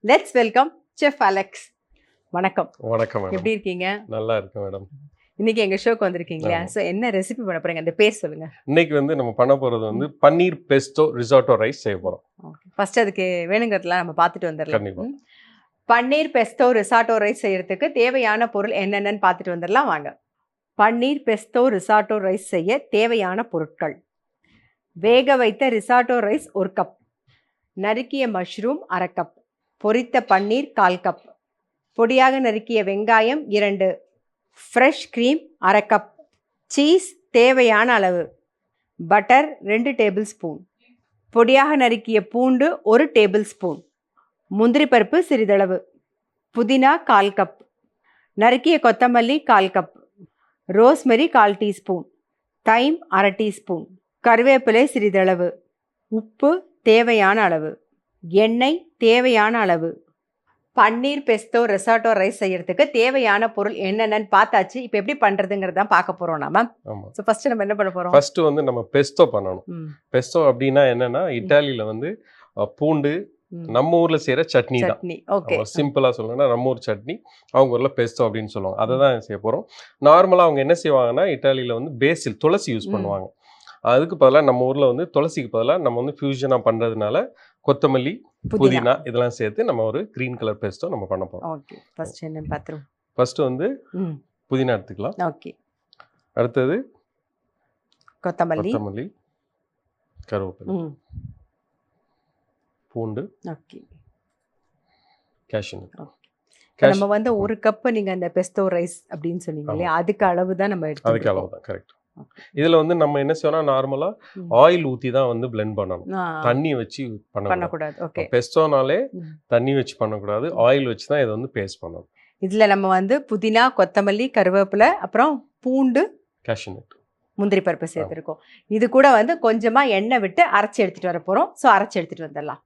Let's welcome Chef Alex. வணக்கம். வணக்கம் madam. எப்படி இருக்கீங்க? நல்லா இருக்கேன் மேடம். இன்னைக்கு எங்க ஷோக்கு வந்திருக்கீங்களா? சோ என்ன ரெசிபி பண்ண போறீங்க? அந்த பேர் சொல்லுங்க. இன்னைக்கு வந்து நம்ம பண்ண போறது வந்து பன்னீர் பெஸ்டோ ரிசார்ட்டோ ரைஸ் செய்ய போறோம். ஃபர்ஸ்ட் அதுக்கு வேணுங்கிறதெல்லாம் நம்ம பார்த்துட்டு வந்துடலாம். கண்டிப்பா. பன்னீர் பெஸ்டோ ரிசார்ட்டோ ரைஸ் செய்யறதுக்கு தேவையான பொருள் என்னென்னு பார்த்துட்டு வந்துடலாம் வாங்க. பன்னீர் பெஸ்டோ ரிசார்ட்டோ ரைஸ் செய்ய தேவையான பொருட்கள்: வேக வைத்த ரிசார்ட்டோ ரைஸ் 1 கப், நறுக்கிய மஷ்ரூம் 1/2 கப், பொரித்த பன்னீர் 1/4 கப், பொடியாக நறுக்கிய வெங்காயம் 2, ஃப்ரெஷ் க்ரீம் 1/2 கப், சீஸ் தேவையான அளவு, பட்டர் 2 டேபிள் ஸ்பூன், பொடியாக நறுக்கிய பூண்டு 1 டேபிள் ஸ்பூன், முந்திரி பருப்பு சிறிதளவு, புதினா 1/4 கப், நறுக்கிய கொத்தமல்லி 1/4 கப், ரோஸ்மெரி 1/4 டீஸ்பூன், தைம் 1/2 டீஸ்பூன், கருவேப்பிலை சிறிதளவு, உப்பு தேவையான அளவு, எண்ணெய் தேவையான அளவு. பன்னீர் பெஸ்டோ ரிசார்ட்டோ ரைஸ் செய்யறதுக்கு தேவையான பொருள் என்னென்னு பார்த்தாச்சு. இப்போ எப்படி பண்றதுங்கிறத பார்க்க போறோம் நாம. ஸோ ஃபர்ஸ்ட் நம்ம என்ன பண்ண போறோம்? ஃபர்ஸ்ட் வந்து நம்ம பெஸ்டோ பண்ணணும். பெஸ்டோ அப்படின்னா என்னன்னா, இட்டாலியில வந்து பூண்டு, நம்ம ஊர்ல செய்யற சட்னி தான். ஓகே, சிம்பிளா சொல்லணும்னா நம்ம ஊர் சட்னி, அவங்க ஊர்ல பெஸ்டோ அப்படின்னு சொல்லுவாங்க. அதை தான் செய்ய போறோம். நார்மலா அவங்க என்ன செய்வாங்கன்னா, இட்டாலியில வந்து பேசில், துளசி யூஸ் பண்ணுவாங்க. அதுக்கு பதிலாக நம்ம ஊர்ல வந்து துளசிக்கு பதிலாக நம்ம வந்து ஃபியூஷனா பண்றதுனால கொத்தமல்லி, புதினா இதெல்லாம் சேர்த்து நம்ம ஒரு கிரீன் கலர் பெஸ்டோ நம்ம பண்ண போறோம். ஓகே, ஃபர்ஸ்ட் என்னன்னு பாத்துறோம். ஃபர்ஸ்ட் வந்து புதினா எடுத்துக்கலாம். ஓகே, அடுத்தது கொத்தமல்லி, கருவேப்பிலை, பூண்டு, ஓகே, கேஷ்யூ. நம்ம வந்து 1 கப் நீங்க அந்த பெஸ்டோ ரைஸ் அப்படின்னு சொன்னீங்க இல்லையா, அதுக்கு அளவு தான் நம்ம எடுத்து. அதுக்கு அளவு தான், கரெக்ட். இதுல வந்து நம்ம என்ன செய்யணும், நார்மலா ஆயில் ஊத்தி தான் வந்து பிளெண்ட் பண்ணணும். தண்ணி வச்சு பண்ணக்கூடாது. ஓகே, பெஸ்டோனாலே தண்ணி வச்சு பண்ணக்கூடாது, ஆயில் வச்சு தான் இதை வந்து பேஸ்ட் பண்ணணும். இதுல நம்ம வந்து புதினா, கொத்தமல்லி, கருவேப்பிலை, அப்புறம் பூண்டு, கேஷ்யூ, முந்திரி பருப்பு சேர்த்துருக்கோம். இது கூட வந்து கொஞ்சமா எண்ணெய் விட்டு அரைச்சி எடுத்துட்டு வர போறோம். ஸோ அரைச்சி எடுத்துட்டு வந்துடலாம்.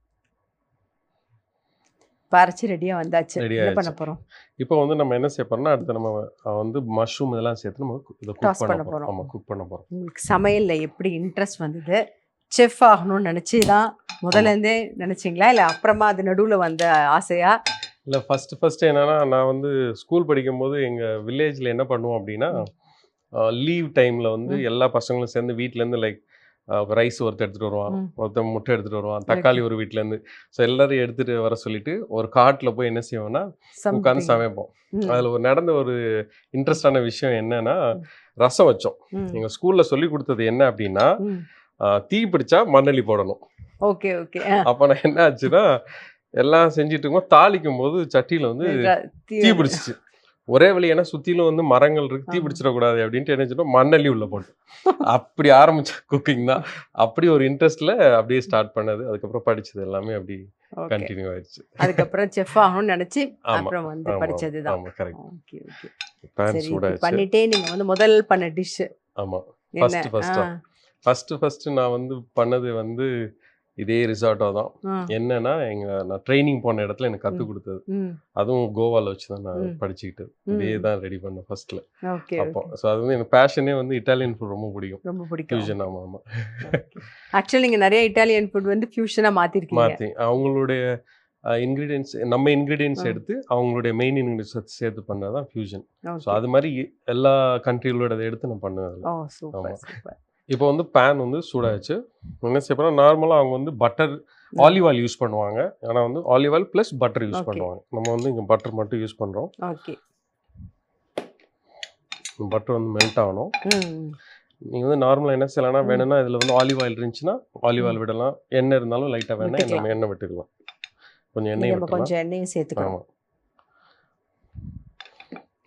அரைச்சி ரெடியா வந்தாச்சு. என்ன பண்ண போறோம்? இப்போ வந்து நம்ம என்ன செய்ய போறோம்னா, அடுத்து நம்ம வந்து மஷ்ரூம் இதெல்லாம் சேர்த்து நம்ம இத குக் பண்ண போறோம். ஆமா, குக் பண்ண போறோம். உங்களுக்கு சமையல்ல எப்படி இன்ட்ரெஸ்ட் வந்தது? செஃப் ஆகணும்னு நினைச்சு தான் முதல்ல இருந்தே நினைச்சீங்களா, இல்ல அப்புறமா அது நடுவுல வந்த ஆசையா? இல்ல, ஃபர்ஸ்ட் என்னன்னா, நான் வந்து ஸ்கூல் படிக்கும்போது எங்க வில்லேஜ்ல என்ன பண்ணுவோம் அப்படின்னா, லீவ் டைம்ல வந்து எல்லா பசங்களும் சேர்ந்து வீட்ல இருந்து லைக் ரைஸ் ஒருத்தர் எடுத்துட்டு வருவான், ஒருத்தர் முட்டை எடுத்துட்டு வருவான், தக்காளி ஒரு வீட்டுல இருந்து. ஸோ எல்லாரும் எடுத்துட்டு வர சொல்லிட்டு ஒரு காட்டுல போய் என்ன செய்வோம்னா உட்காந்து சமைப்போம். அதுல நடந்த ஒரு இன்ட்ரெஸ்டான விஷயம் என்னன்னா, ரசம் வச்சோம். எங்க ஸ்கூல்ல சொல்லி கொடுத்தது என்ன அப்படின்னா, தீ பிடிச்சா மண்ணெல்லி போடணும். Okay okay. அப்ப நான் என்ன ஆச்சுன்னா, எல்லாம் செஞ்சுட்டு இருக்கும்போது தாளிக்கும் போது சட்டியில வந்து தீ பிடிச்சிச்சு. ஒரே வழி, ஏன்னா சுத்திலும் வந்து மரங்கள் இருக்கு, தீ பிடிச்சிடக்கூடாது அப்படின்ட்டு என்ன செஞ்சோம், மண்ணெல்லி உள்ள போட்டு அப்படி ஆரம்பிச்ச குக்கிங் தான். அப்படி ஒரு இன்ட்ரெஸ்ட்ல அப்படியே ஸ்டார்ட் பண்ணது. அதுக்கப்புறம் படிச்சது எல்லாமே அப்படி கண்டினியூ ஆயிடுச்சு. அதுக்கப்புறம் செஃப் ஆகணும்னு நினைச்சு அப்புறம் வந்து படிச்சது தான். ஆமா, கரெக்ட். Okay okay. பேன் சூடாச்சு. பண்ணிட்டே நீங்க வந்து முதல் பண்ண டிஷ். ஆமா, ஃபர்ஸ்ட் நான் வந்து பண்ணது வந்து இதே ரிசார்ட்டோ தான். என்னன்னா, நான் ட்ரைனிங் போன இடத்துல எனக்கு கத்து கொடுத்தது. அதுவும் கோவால வச்சு தான் நான் படிச்சுக்கிட்டது. இதே தான் ரெடி பண்ணேன் ஃபர்ஸ்ட்ல. அப்போ ஸோ அது வந்து எனக்கு பேஷனே வந்து இட்டாலியன் ஃபுட் ரொம்ப பிடிக்கும். ஃபியூஷன். ஆமா ஆமா. ஆக்சுவலி நீங்க நிறைய இட்டாலியன் ஃபுட் வந்து ஃபியூஷனா மாத்தி அவங்களுடைய இன்கிரீடியன்ஸ், நம்ம இன்கிரீடியன்ஸ் எடுத்து அவங்களுடைய மெயின் இன்கிரீடியன்ஸ் சேர்த்து பண்ணதான் ஃபியூஷன். ஸோ அது மாதிரி எல்லா கண்ட்ரிகளோட எடுத்து நான் பண்ணுவேன். இப்போ வந்து பேன் வந்து சூடாச்சு. என்ன செய்ய போனால், நார்மலாக அவங்க வந்து பட்டர், ஆலிவ் ஆயில் யூஸ் பண்ணுவாங்க. ஆனால் வந்து olive oil plus butter use பண்ணுவாங்க. நம்ம வந்து இங்கே பட்டர் மட்டும் யூஸ் பண்ணுறோம். ஓகே, பட்டர் வந்து மெல்ட் ஆகணும். நீங்கள் வந்து நார்மலாக என்ன செய்யலாம்னா, வேணும்னா இதில் வந்து ஆலிவ் ஆயில் இருந்துச்சுன்னா ஆலிவ் ஆயில் விடலாம். எண்ணெய் இருந்தாலும் லைட்டாக வேணால் நம்ம எண்ணெய் விட்டுக்கலாம். கொஞ்சம் எண்ணெயும் சேர்த்துக்கலாம்.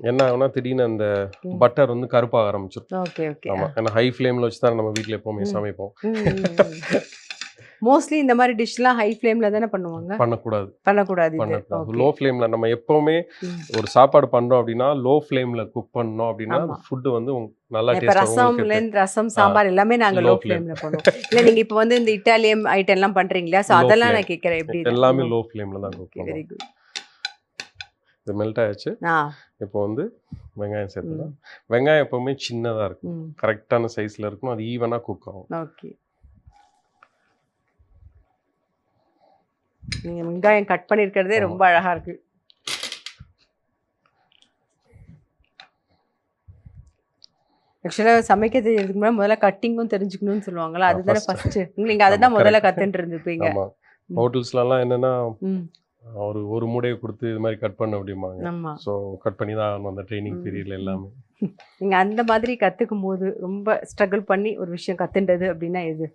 என்ன ஆகும்னா, திடீர்னு அந்த பட்டர் வந்து கருப்பாக ஆரம்பிச்சிடும். ஆமா, ஏன்னா ஹை ஃப்ளேம்ல வச்சு தான் நம்ம வீட்டில் எப்பவுமே சமைப்போம். மோஸ்ட்லி இந்த மாதிரி டிஷ்லாம் ஹை ஃப்ளேம்ல தானே பண்ணுவாங்க. பண்ணக்கூடாது. லோ ஃப்ளேம்ல நம்ம எப்பவுமே ஒரு சாப்பாடு பண்றோம் அப்படின்னா லோ ஃப்ளேம்ல குக் பண்ணோம் அப்படின்னா ஃபுட் வந்து நல்லா டேஸ்டா. ரசம், சாம்பார் எல்லாமே நாங்க லோ ஃப்ளேம்ல பண்ணுவோம். இல்ல நீங்க இப்போ வந்து இந்த இட்டாலியன் ஐட்டம் எல்லாம் பண்றீங்களா, சோ அதெல்லாம் நான் கேக்குறேன் எப்படி? எல்லாமே லோ ஃப்ளேம்ல தான் குக் பண்ணுவோம். Very good. இது மெல்ட் ஆயிடுச்சு. இப்போ வந்து வெங்காயம் சேர்த்துக்கலாம். வெங்காயம் எப்பவுமே சின்னதாக இருக்கும், கரெக்டான சைஸில் இருக்கணும், அது ஈவனாக குக் ஆகும். ஓகே. நீங்க வெங்காயம் கட் பண்ணியிருக்கிறதே ரொம்ப அழகா இருக்கு. ஆக்சுவலாக சமைக்க தெரியறதுக்கு முன்னாடி முதல்ல கட்டிங்கும் தெரிஞ்சுக்கணும்னு சொல்லுவாங்களா, அதுதானே ஃபர்ஸ்ட். நீங்கள் அதை தான் முதல்ல கற்றுட்டு இருந்துப்பீங்க. ஹோட்டல்ஸ்லலாம் என்னன்னா ஒரு மூடையை கொடுத்து இது மாதிரி கட் பண்ண அப்படிம்பாங்க. ஸோ கட் பண்ணி தான் ஆகணும் அந்த ட்ரைனிங் பீரியட்ல எல்லாமே. நீங்கள் அந்த மாதிரி கற்றுக்கும் போது ரொம்ப ஸ்ட்ரகிள் பண்ணி ஒரு விஷயம் கற்றுன்றது அப்படின்னா எது?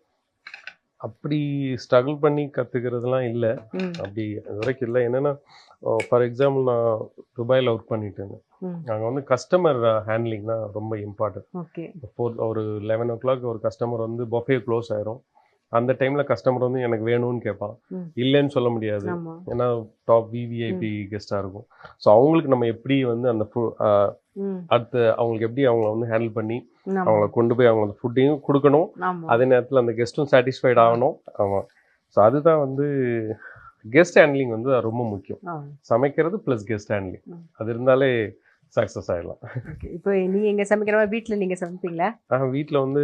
அப்படி ஸ்ட்ரகிள் பண்ணி கற்றுக்கிறதுலாம் இல்லை, அப்படி இது வரைக்கும் இல்லை. என்னென்னா ஃபார் எக்ஸாம்பிள் நான் துபாயில் ஒர்க் பண்ணிட்டு இருந்தேன். அங்கே வந்து கஸ்டமர் ஹேண்ட்லிங் தான் ரொம்ப இம்பார்ட்டன்ட். ஒரு 11 o'clock ஒரு கஸ்டமர் வந்து பஃபே க்ளோஸ் ஆயிரும். அந்த டைமில் கஸ்டமர் வந்து எனக்கு வேணும்னு கேட்பான், இல்லைன்னு சொல்ல முடியாது, ஏன்னா டாப் விவிஐபி கெஸ்ட்டாக இருக்கும். ஸோ அவங்களுக்கு நம்ம எப்படி வந்து அந்த அடுத்து அவங்களுக்கு எப்படி அவங்கள வந்து ஹேண்டில் பண்ணி அவங்கள கொண்டு போய் அவங்க அந்த ஃபுட்டையும் கொடுக்கணும், அதே நேரத்தில் அந்த கெஸ்ட்டும் சாட்டிஸ்ஃபைட் ஆகணும். ஆமாம், ஸோ அதுதான் வந்து கெஸ்ட் ஹேண்ட்லிங் வந்து ரொம்ப முக்கியம். சமைக்கிறது ப்ளஸ் கெஸ்ட் ஹேண்ட்லிங், அது இருந்தாலே சக்ஸஸ் ஆகிடலாம். இப்போ நீங்கள் எங்கே சமைக்கிற மாதிரி வீட்டில் நீங்கள் சமைப்பீங்களா? வீட்டில் வந்து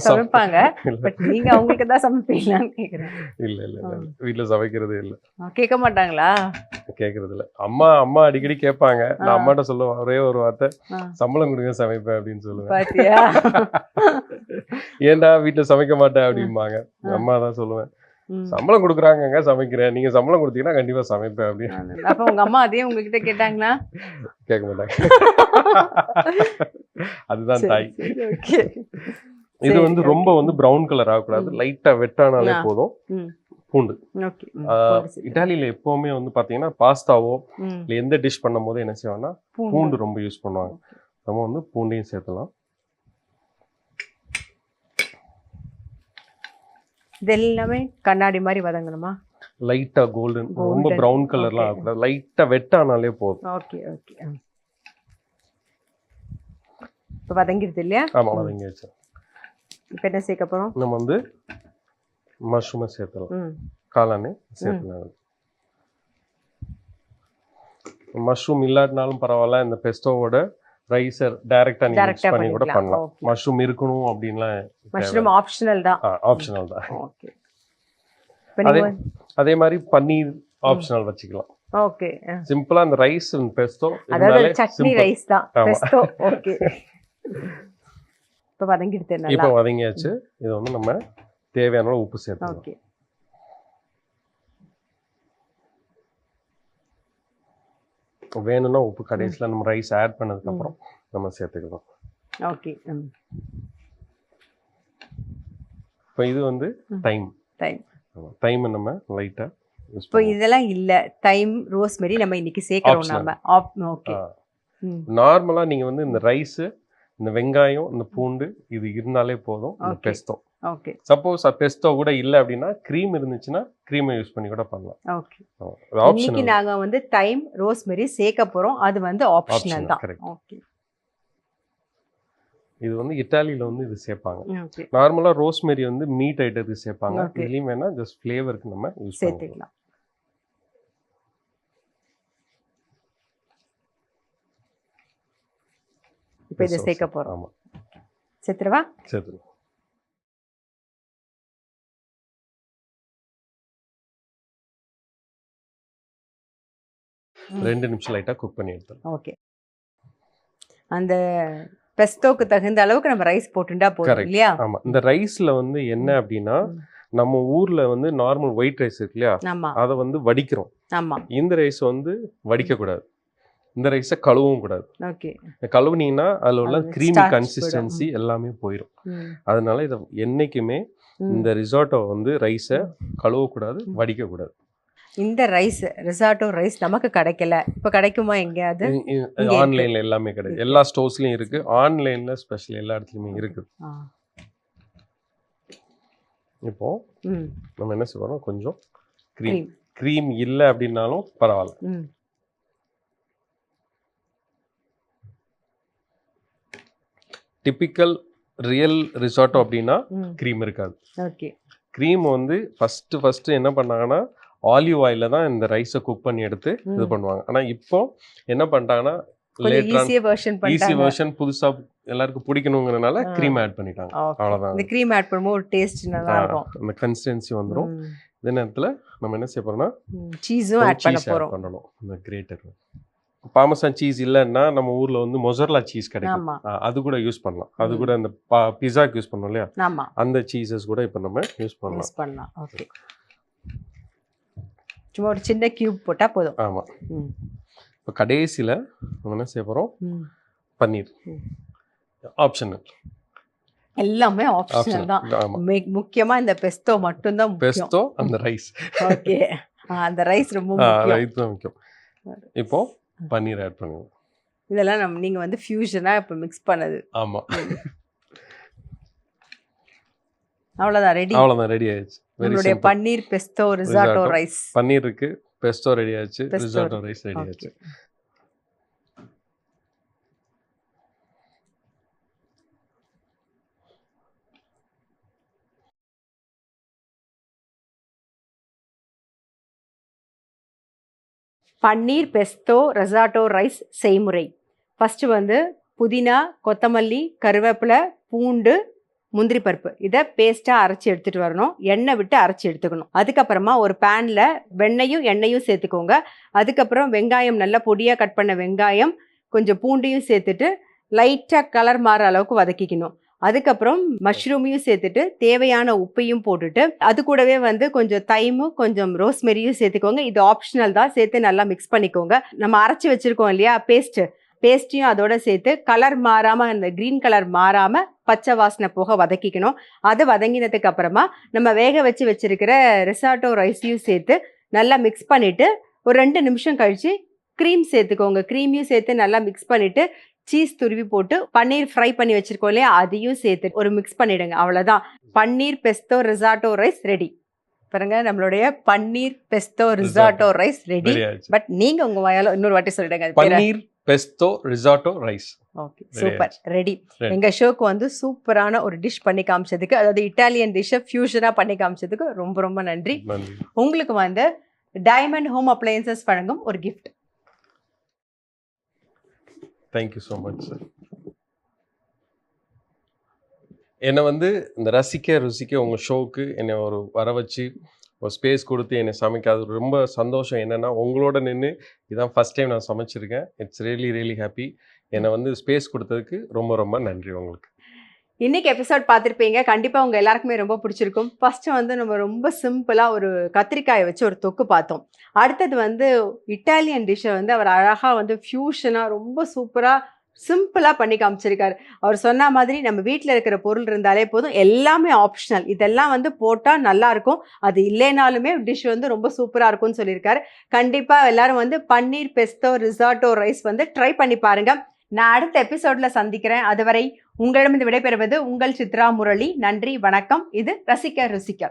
சமைப்பாங்க, பட் நீங்கள் அவங்களுக்கு தான் சமைப்பீங்களான்னு கேட்குறேன். இல்லை வீட்டில் சமைக்கிறதே இல்லை. கேட்க மாட்டாங்களா? கேட்கறது இல்லை. அம்மா அடிக்கடி கேட்பாங்க. நான் அம்மாட்ட சொல்லுவேன் ஒரே ஒரு வார்த்தை, சம்பளம் கொடுங்க சமைப்பேன் அப்படின்னு சொல்லுவேன். ஏன்டா வீட்டில் சமைக்க மாட்டேன் அப்படிம்பாங்க. அம்மா தான் சொல்லுவேன், சம்பளம் கொடுக்குறாங்க சமைக்கிறேன், நீங்க சம்பளம் கொடுத்தீங்கன்னா கண்டிப்பா சமைப்பேன் அப்படின்னு. அப்ப உங்க அம்மா அதே உங்ககிட்ட கேட்டாங்களா? கேட்க மாட்டாங்க. அதுதான் தாய். இது வந்து ரொம்ப வந்து பிரவுன் கலர் ஆகக்கூடாது, லைட்டா வெட்டானாலே போதும். பூண்டு இட்டாலியில எப்பவுமே வந்து பாத்தீங்கன்னா பாஸ்தாவோ இல்ல எந்த டிஷ் பண்ணும் போது என்ன செய்வாங்கன்னா பூண்டு ரொம்ப யூஸ் பண்ணுவாங்க. நம்ம வந்து பூண்டையும் சேர்த்தலாம். இது எல்லாமே கண்ணாடி மாதிரி வதங்கணுமா? லைட்டா கோல்டன், ரொம்ப பிரவுன் கலர்லாம் ஆகக்கூடாது, லைட்டா வெட்டானாலே போதும். Okay okay. இப்போ வதங்கிடுது இல்லையா? ஆமா, வதங்கிடுச்சு. இப்போ என்ன சேர்க்க போறோம்? நம்ம வந்து மஷ்ரூமை சேர்த்தலாம், காளானே சேர்த்தலாம். மஷ்ரூம் இல்லாட்டினாலும் பரவாயில்ல, இந்த பெஸ்டோவோட ரைஸர் டைரக்டா நீங்க மிக்ஸ் பண்ணி கூட பண்ணலாம். மஷ்ரூம் இருக்கணும் அப்படின்லாம், மஷ்ரூம் ஆப்ஷனல் தான். ஆப்ஷனல் தான். ஓகே. அதே மாதிரி பன்னீர் ஆப்ஷனல் வச்சுக்கலாம். ஓகே. சிம்பிளா அந்த ரைஸ் அண்ட் பெஸ்டோ, அதாவது சட்னி ரைஸ் தான் பெஸ்டோ. ஓகே. இப்போ வதங்கிடுது. நல்லா இப்போ வதங்கியாச்சு. இது வந்து நம்ம தேவையான அளவு உப்பு சேர்த்துக்கலாம். ஓகே. வேணும்னா உப்பு கடைசியில் நம்ம ரைஸ் ஆட் பண்ணதுக்கு அப்புறம் நம்ம சேர்த்துக்கலாம். ஓகே. இப்போ இது வந்து தைம் நம்ம லைட்டா யூஸ். இப்போ இதெல்லாம் இல்ல, தைம் ரோஸ்மெரி நம்ம இன்னைக்கு சேர்க்கறோம் நாம. ஓகே. நார்மலா நீங்க வந்து இந்த ரைஸ், இந்த வெங்காயம், இந்த பூண்டு இது இருந்தாலே போதும். இந்த பெஸ்டோ. ஓகே. சப்போஸ் பெஸ்டோ கூட இல்ல அப்படின்னா க்ரீம் இருந்துச்சுன்னா க்ரீமை யூஸ் பண்ணி கூட பண்ணலாம். ஓகே. இன்னைக்கு நாங்க வந்து தைம் ரோஸ்மெரி சேர்க்க போறோம், அது வந்து ஆப்ஷனல் தான். ஓகே. இது வந்து இத்தாலியில வந்து இது சேர்ப்பாங்க. நார்மலா ரோஸ்மெரி வந்து மீட் ஐட்டத்துக்கு சேர்ப்பாங்க. இதுலயும் வேணா ஜஸ்ட் ஃப்ளேவருக்கு நம்ம யூஸ் பண்ணிக்கலாம். இப்போ இதை சேர்க்க போறோம். ஆமா, சேர்த்துறவா? சேர்த்துரு. ரெண்டு நிமிஷம் லைட்டா குக் பண்ணி எடுத்துறோம். ஓகே. அந்த பெஸ்டோக்கு தகுந்த அளவுக்கு நம்ம ரைஸ் போட்டுண்டா போதும் இல்லையா? ஆமா. இந்த ரைஸ்ல வந்து என்ன அப்படின்னா, நம்ம ஊர்ல வந்து நார்மல் ஒயிட் ரைஸ் இருக்கு இல்லையா, அதை வந்து வடிக்கிறோம். ஆமா. இந்த ரைஸ் வந்து வடிக்க கூடாது, இந்த ரைஸை கழுவவும் கூடாது. ஓகே. கழுவுனீங்கன்னா அதுல உள்ள கிரீமி கன்சிஸ்டன்சி எல்லாமே போயிடும். அதனால இதை என்னைக்குமே இந்த ரிசார்ட்டோ வந்து ரைஸை கழுவக்கூடாது, வடிக்க கூடாது. இந்த ரைஸ் ரிசார்ட்டோ ரைஸ் நமக்கு கிடைக்கல, இப்போ கிடைக்குமா எங்கேயாவது? ஆன்லைன்ல எல்லாமே கிடைக்கும், எல்லா ஸ்டோர்ஸ்லயும் இருக்கு, ஆன்லைன்ல ஸ்பெஷல் எல்லா இடத்துலயுமே இருக்குது. இப்போ நம்ம என்ன செய்வோம், கொஞ்சம் க்ரீம் இல்லை அப்படின்னாலும் பரவாயில்ல. டிபிக்கல் ரியல் ரிசார்ட்டோ அப்படின்னா க்ரீம் இருக்காது. ஓகே. க்ரீம் வந்து ஃபர்ஸ்ட் என்ன பண்ணாங்கன்னா ஆலிவ் ஆயில தான் இந்த ரைஸை குக் பண்ணி எடுத்து இது பண்ணுவாங்க. ஆனா இப்போ என்ன பண்ணிட்டாங்கன்னா ஈஸி வெர்ஷன் புதுசா எல்லாருக்கும் பிடிக்கணுங்கிறனால க்ரீம் ஆட் பண்ணிட்டாங்க. அவ்வளவுதான். இந்த க்ரீம் ஆட் பண்ணும்போது ஒரு டேஸ்ட் நல்லா இருக்கும், அந்த கன்சிஸ்டன்சி வந்துடும். இதே நேரத்துல நம்ம என்ன செய்ய போறோம்னா சீஸும் ஆட் பண்ண போறோம். பண்ணணும். இந்த கிரேட்டர் பார்மசன் சீஸ் இல்லைன்னா நம்ம ஊர்ல வந்து மொசரலா சீஸ் கிடைக்கும், அது கூட யூஸ் பண்ணலாம். அது கூட இந்த பிஸாக்கு யூஸ் பண்ணோம் இல்லையா, அந்த சீசஸ் கூட இப்போ நம்ம யூஸ் பண்ணலாம். ஓகே, சும்மா ஒரு சின்ன கியூப் போட்டா போதும். ஆமாம். இப்போ கடைசியில் நம்ம என்ன செய்ய போகிறோம், பன்னீர். ஆப்ஷனல், எல்லாமே ஆப்ஷனல் தான். முக்கியமா இந்த பெஸ்டோ மட்டும் தான் முக்கியம். பெஸ்டோ அந்த ரைஸ். ஓகே, அந்த ரைஸ் ரொம்ப முக்கியம். ரைஸ் தான் முக்கியம். இப்போ பன்னீர் ஆட் பண்ணுவோம். இதெல்லாம் நீங்க வந்து ஃபியூஷனா இப்போ மிக்ஸ் பண்ணது. ஆமா, அவ்வளவுதான், ரெடி. அவ்வளவுதான், ரெடி ஆயிடுச்சு. நம்மளுடைய பன்னீர் பெஸ்டோ ரிசாட்டோ ரைஸ். பன்னீர் இருக்கு, பெஸ்டோ ரெடி ஆயிடுச்சு, ரிசாட்டோ ரைஸ் ரெடி ஆயிடுச்சு. பன்னீர் பெஸ்டோ ரிசாட்டோ ரைஸ் செய்முறை. ஃபஸ்ட்டு வந்து புதினா, கொத்தமல்லி, கருவேப்பிலை, பூண்டு, முந்திரி பருப்பு இதை பேஸ்ட்டாக அரைச்சி எடுத்துகிட்டு வரணும். எண்ணெய் விட்டு அரைச்சி எடுத்துக்கணும். அதுக்கப்புறமா ஒரு பேனில் வெண்ணெயும் எண்ணெயும் சேர்த்துக்கோங்க. அதுக்கப்புறம் வெங்காயம், நல்லா பொடியாக கட் பண்ண வெங்காயம், கொஞ்சம் பூண்டையும் சேர்த்துட்டு லைட்டாக கலர் மாற அளவுக்கு வதக்கிக்கணும். அதுக்கப்புறம் மஷ்ரூமையும் சேர்த்துட்டு தேவையான உப்பையும் போட்டுட்டு அது கூடவே வந்து கொஞ்சம் தைமும் கொஞ்சம் ரோஸ்மெரியும் சேர்த்துக்கோங்க. இது ஆப்ஷனல் தான், சேர்த்து நல்லா மிக்ஸ் பண்ணிக்கோங்க. நம்ம அரைச்சி வச்சிருக்கோம் இல்லையா பேஸ்ட்டையும் அதோட சேர்த்து கலர் மாறாமல், அந்த க்ரீன் கலர் மாறாமல் பச்சை வாசனை போக வதக்கிக்கணும். அது வதங்கினதுக்கு அப்புறமா நம்ம வேக வச்சு வச்சிருக்கிற ரிசாட்டோ ரைஸையும் சேர்த்து நல்லா மிக்ஸ் பண்ணிவிட்டு ஒரு 2 நிமிஷம் கழித்து க்ரீம் சேர்த்துக்கோங்க. க்ரீமையும் சேர்த்து நல்லா மிக்ஸ் பண்ணிவிட்டு சீஸ் துருவி போட்டு பன்னீர் ஃப்ரை பண்ணி வச்சிருக்கோம் இல்லையா, அதையும் சேர்த்து ஒரு மிக்ஸ் பண்ணிடுங்க. அவ்வளோதான், paneer pesto risotto rice ready. பாருங்க, நம்மளுடைய paneer pesto risotto rice ready. But நீங்க உங்க வாயால இன்னொரு வாட்டி சொல்லிடுங்க, paneer pesto risotto rice. Okay, super, ready. எங்க ஷோக்கு வந்து சூப்பரான ஒரு டிஷ் பண்ணி காமிச்சதுக்கு, அதாவது இட்டாலியன் டிஷ்ஷை ஃபியூஷனா பண்ணி காமிச்சதுக்கு ரொம்ப ரொம்ப நன்றி. உங்களுக்கு வந்து டைமண்ட் ஹோம் அப்ளையன்சஸ் வழங்கும் ஒரு gift. Thank you so much sir. என்னை வந்து இந்த ரசிக்க ருசிக்க உங்கள் ஷோவுக்கு என்னை ஒரு வர வச்சு ஒரு ஸ்பேஸ் கொடுத்து என்னை சமைக்காது ரொம்ப சந்தோஷம். என்னென்னா உங்களோட நின்று இதான் ஃபஸ்ட் டைம் நான் சமைச்சிருக்கேன். It's really really happy. என்னை வந்து ஸ்பேஸ் கொடுத்ததுக்கு ரொம்ப ரொம்ப நன்றி உங்களுக்கு. இன்னைக்கு எபிசோட் பார்த்துருப்பீங்க, கண்டிப்பாக உங்கள் எல்லாருக்குமே ரொம்ப பிடிச்சிருக்கும். ஃபஸ்ட்டு வந்து நம்ம ரொம்ப சிம்பிளாக ஒரு கத்திரிக்காயை வச்சு ஒரு தொக்கு பார்த்தோம். அடுத்தது வந்து இட்டாலியன் டிஷ்ஷை வந்து அவர் அழகாக வந்து ஃபியூஷனாக ரொம்ப சூப்பராக சிம்பிளாக பண்ணி காமிச்சிருக்காரு. அவர் சொன்ன மாதிரி நம்ம வீட்டில் இருக்கிற பொருள் இருந்தாலே போதும், எல்லாமே ஆப்ஷனல். இதெல்லாம் வந்து போட்டால் நல்லாயிருக்கும், அது இல்லைனாலுமே டிஷ் வந்து ரொம்ப சூப்பராக இருக்கும்னு சொல்லியிருக்காரு. கண்டிப்பாக எல்லாரும் வந்து பன்னீர் பெஸ்டோ ரிசாட்டோ ரைஸ் வந்து ட்ரை பண்ணி பாருங்கள். நான் அடுத்த எபிசோடில் சந்திக்கிறேன். அதுவரை உங்களிடம் விடைபெறுவது உங்கள் சித்ரா முரளி. நன்றி, வணக்கம். இது ரசிக்க ருசிக்க.